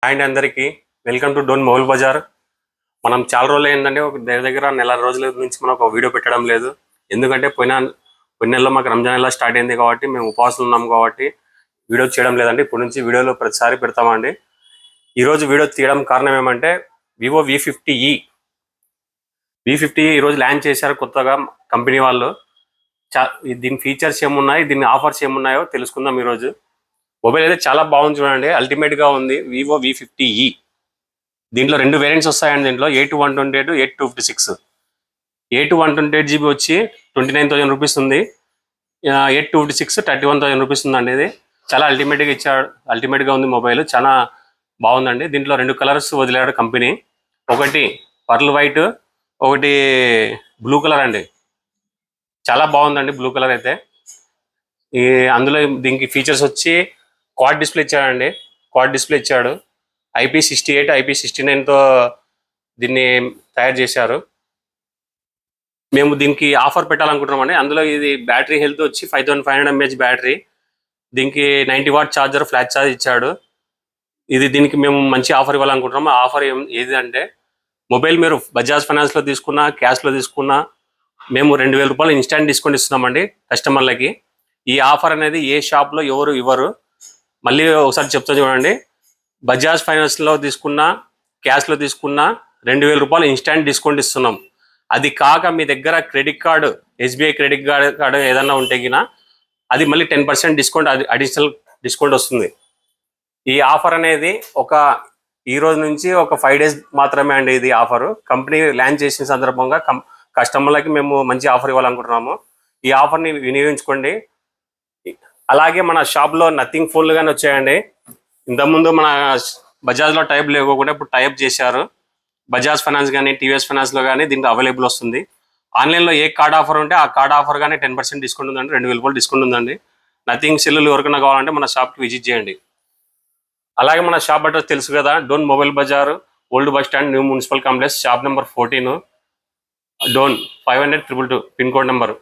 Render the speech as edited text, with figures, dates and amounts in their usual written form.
And అందరికీ welcome to Dhone mobile bazaar. మనం చాలా రోజులు ఏంటంటే ఒక దగ్గర నెల రోజుల నుంచి మనం ఒక వీడియో పెట్టడం లేదు. ఎందుకంటే పోయిన నెలలో మాకు రంజాన్ నెల స్టార్ట్ అయింది కాబట్టి మేము ఉపవాసాలు ఉన్నాం కాబట్టి వీడియో చేయడం లేదండి. ఇప్పటి నుంచి వీడియోలో ప్రతిసారి పెడతామండి. ఈరోజు వీడియో తీయడం కారణం ఏమంటే వివో వి50 ఈరోజు లాంచ్ చేశారు కొత్తగా కంపెనీ వాళ్ళు. దీని ఫీచర్స్ ఏమున్నాయి, దీని ఆఫర్స్ ఏమున్నాయో తెలుసుకుందాం ఈరోజు. మొబైల్ అయితే చాలా బాగుంది చూడండి, అల్టిమేట్గా ఉంది వివో వి50. దీంట్లో రెండు వేరియంట్స్ వస్తాయండి. దీంట్లో 8/128, 8/256. 8/128 వచ్చి 29,000 రూపీస్ ఉంది. 8/256 31,000 రూపీస్ ఉందండి. ఇది చాలా అల్టిమేట్గా ఉంది మొబైల్, చాలా బాగుందండి. దీంట్లో రెండు కలర్స్ వదిలాడు కంపెనీ, ఒకటి పర్ల్ వైట్, ఒకటి బ్లూ కలర్ అండి. చాలా బాగుందండి బ్లూ కలర్ అయితే. అందులో దీనికి ఫీచర్స్ వచ్చి క్వాడ్ డిస్ప్లే ఇచ్చాడు. IP68, IP69తో దీన్ని తయారు చేశారు. మేము దీనికి ఆఫర్ పెట్టాలనుకుంటున్నామండి. అందులో ఇది బ్యాటరీ హెల్త్ వచ్చి 5500 mAh బ్యాటరీ. దీనికి 90 వాట్ ఛార్జర్, ఫ్లాష్ ఛార్జ్ ఇచ్చాడు. దీనికి మేము మంచి ఆఫర్ ఇవ్వాలనుకుంటున్నాము. ఆ ఆఫర్ ఏది అంటే, మొబైల్ మీరు బజాజ్ ఫైనాన్స్లో తీసుకున్నా, క్యాష్లో తీసుకున్నా మేము 2,000 రూపాయలు ఇన్స్టాంట్ డిస్కౌంట్ ఇస్తున్నామండి కస్టమర్లకి. ఈ ఆఫర్ అనేది ఏ షాప్లో ఎవరు ఇవ్వరు. మళ్ళీ ఒకసారి చెప్తా చూడండి. బజాజ్ ఫైనాన్స్లో తీసుకున్నా, క్యాష్లో తీసుకున్నా 2,000 రూపాయలు ఇన్స్టాంట్ డిస్కౌంట్ ఇస్తున్నాం. అది కాక మీ దగ్గర credit card, SBI credit card ఏదన్నా ఉంటే గిన అది మళ్ళీ 10% డిస్కౌంట్, అడిషనల్ డిస్కౌంట్ వస్తుంది. ఈ ఆఫర్ అనేది ఈ రోజు నుంచి ఒక 5 days మాత్రమే అండి. ఇది ఆఫరు కంపెనీ లాంచ్ చేసిన సందర్భంగా కస్టమర్లకి మేము మంచి ఆఫర్ ఇవ్వాలనుకుంటున్నాము. ఈ ఆఫర్ని వినియోగించుకోండి. అలాగే మన షాప్లో నథింగ్ ఫోన్లు కానీ వచ్చాయండి. ఇంతకుముందు మన బజాజ్లో టైప్ లేకోకుండా ఇప్పుడు టైప్ చేశారు. బజాజ్ ఫైనాన్స్ కానీ, TVS ఫైనాన్స్లో కానీ దీంట్లో అవైలబుల్ వస్తుంది. ఆన్లైన్లో ఏ కార్డ్ ఆఫర్ ఉంటే ఆ కార్డ్ ఆఫర్ కానీ 10% డిస్కౌంట్ ఉందండి. 2,000 రూపాయలు డిస్కౌంట్ ఉందండి. నథింగ్ సెల్లులు ఎవరికైనా కావాలంటే మన షాప్కి విజిట్ చేయండి. అలాగే మన షాప్ అడ్రస్ తెలుసు కదా, Dhone mobile bazaar, old bus stand, new municipal complex, shop number 14, Dhone 500-222 pin code number.